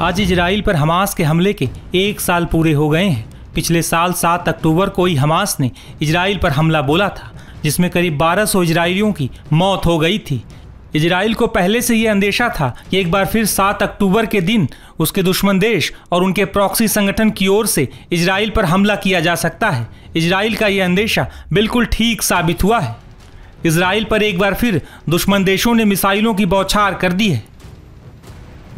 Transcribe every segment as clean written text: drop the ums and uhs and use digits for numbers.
आज इजराइल पर हमास के हमले के 1 साल पूरे हो गए हैं। पिछले साल 7 अक्टूबर को ही हमास ने इजराइल पर हमला बोला था, जिसमें करीब 1200 इजरायलियों की मौत हो गई थी। इजराइल को पहले से ये अंदेशा था कि एक बार फिर 7 अक्टूबर के दिन उसके दुश्मन देश और उनके प्रॉक्सी संगठन की ओर से इजराइल पर हमला किया जा सकता है। इजराइल का यह अंदेशा बिल्कुल ठीक साबित हुआ है। इजराइल पर एक बार फिर दुश्मन देशों ने मिसाइलों की बौछार कर दी है।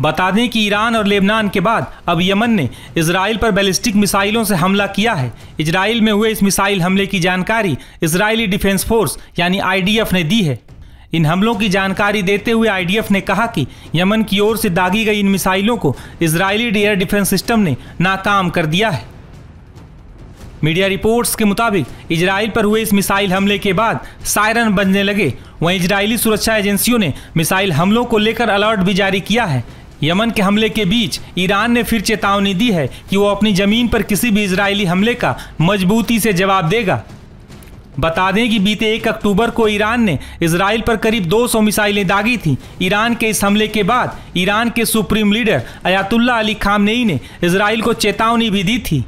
बता दें कि ईरान और लेबनान के बाद अब यमन ने इजराइल पर बैलिस्टिक मिसाइलों से हमला किया है। इजराइल में हुए इस मिसाइल हमले की जानकारी इजरायली डिफेंस फोर्स यानी IDF ने दी है। इन हमलों की जानकारी देते हुए IDF ने कहा कि यमन की ओर से दागी गई इन मिसाइलों को इजरायली एयर डिफेंस सिस्टम ने नाकाम कर दिया है। मीडिया रिपोर्ट्स के मुताबिक इजराइल पर हुए इस मिसाइल हमले के बाद सायरन बजने लगे। वहीं इजरायली सुरक्षा एजेंसियों ने मिसाइल हमलों को लेकर अलर्ट भी जारी किया है। यमन के हमले के बीच ईरान ने फिर चेतावनी दी है कि वो अपनी जमीन पर किसी भी इजरायली हमले का मजबूती से जवाब देगा। बता दें कि बीते 1 अक्टूबर को ईरान ने इजराइल पर करीब 200 मिसाइलें दागी थीं। ईरान के इस हमले के बाद ईरान के supreme leader Ayatollah Ali Khamenei ने इजराइल को चेतावनी भी दी थी।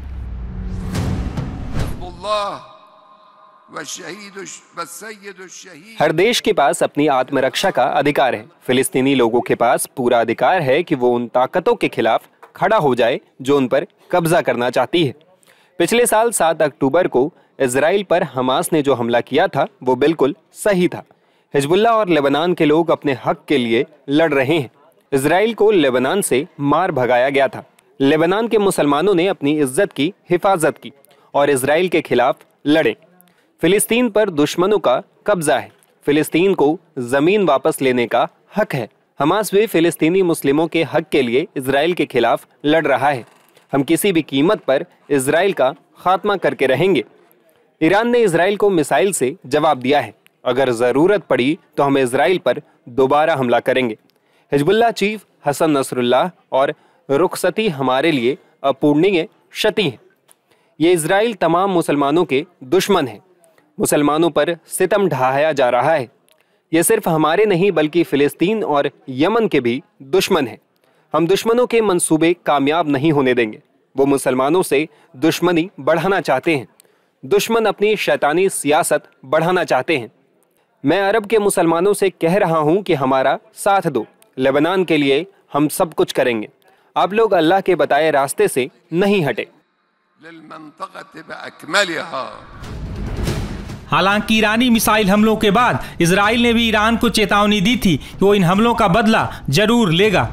हर देश के पास अपनी आत्मरक्षा का अधिकार है। फिलिस्तीनी लोगों के पास पूरा अधिकार है कि वो उन ताकतों के खिलाफ खड़ा हो जाए जो उन पर कब्जा करना चाहती है। पिछले साल 7 अक्टूबर को इजराइल पर हमास ने जो हमला किया था वो बिल्कुल सही था। हिजबुल्लाह और लेबनान के लोग अपने हक के लिए लड़ रहे हैं। इजराइल को लेबनान से मार भगाया गया था। लेबनान के मुसलमानों ने अपनी इज्जत की हिफाजत की और इजराइल के खिलाफ लड़े। फिलिस्तीन पर दुश्मनों का कब्जा है। फिलिस्तीन को जमीन वापस लेने का हक है। हमास भी फिलिस्तीनी मुस्लिमों के हक के लिए इजराइल के खिलाफ लड़ रहा है। हम किसी भी कीमत पर इजराइल का खात्मा करके रहेंगे। ईरान ने इजराइल को मिसाइल से जवाब दिया है। अगर जरूरत पड़ी तो हम इजराइल पर दोबारा हमला करेंगे। हिजबुल्लाह चीफ हसन नसरुल्लाह और रुखसती हमारे लिए अपूर्णीय क्षति है। ये इजराइल तमाम मुसलमानों के दुश्मन है। मुसलमानों पर सितम ढाया जा रहा है। ये सिर्फ हमारे नहीं बल्कि फिलिस्तीन और यमन के भी दुश्मन हैं। हम दुश्मनों के मंसूबे कामयाब नहीं होने देंगे। वो मुसलमानों से दुश्मनी बढ़ाना चाहते हैं। दुश्मन अपनी शैतानी सियासत बढ़ाना चाहते हैं। मैं अरब के मुसलमानों से कह रहा हूं कि हमारा साथ दो। लेबनान के लिए हम सब कुछ करेंगे। आप लोग अल्लाह के बताए रास्ते से नहीं हटे। हालांकि ईरानी मिसाइल हमलों के बाद इजराइल ने भी ईरान को चेतावनी दी थी कि वो इन हमलों का बदला जरूर लेगा।